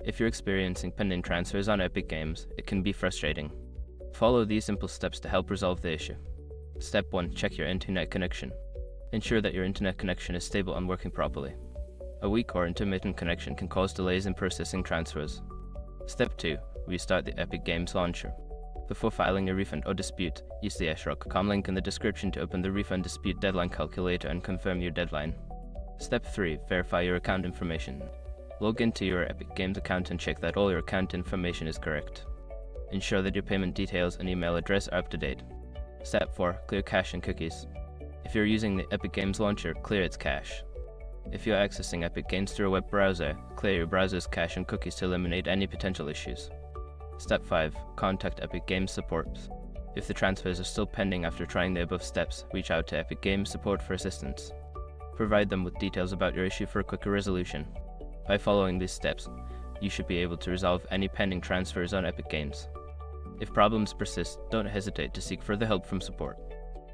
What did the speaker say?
If you're experiencing pending transfers on Epic Games, it can be frustrating. Follow these simple steps to help resolve the issue. Step 1. Check your internet connection. Ensure that your internet connection is stable and working properly. A weak or intermittent connection can cause delays in processing transfers. Step 2. Restart the Epic Games launcher. Before filing a refund or dispute, use the srock.com link in the description to open the refund dispute deadline calculator and confirm your deadline. Step 3. Verify your account information. Log into your Epic Games account and check that all your account information is correct. Ensure that your payment details and email address are up to date. Step 4. Clear cache and cookies. If you're using the Epic Games launcher, clear its cache. If you're accessing Epic Games through a web browser, clear your browser's cache and cookies to eliminate any potential issues. Step 5. Contact Epic Games support. If the transfers are still pending after trying the above steps, reach out to Epic Games support for assistance. Provide them with details about your issue for a quicker resolution. By following these steps, you should be able to resolve any pending transfers on Epic Games. If problems persist, don't hesitate to seek further help from support.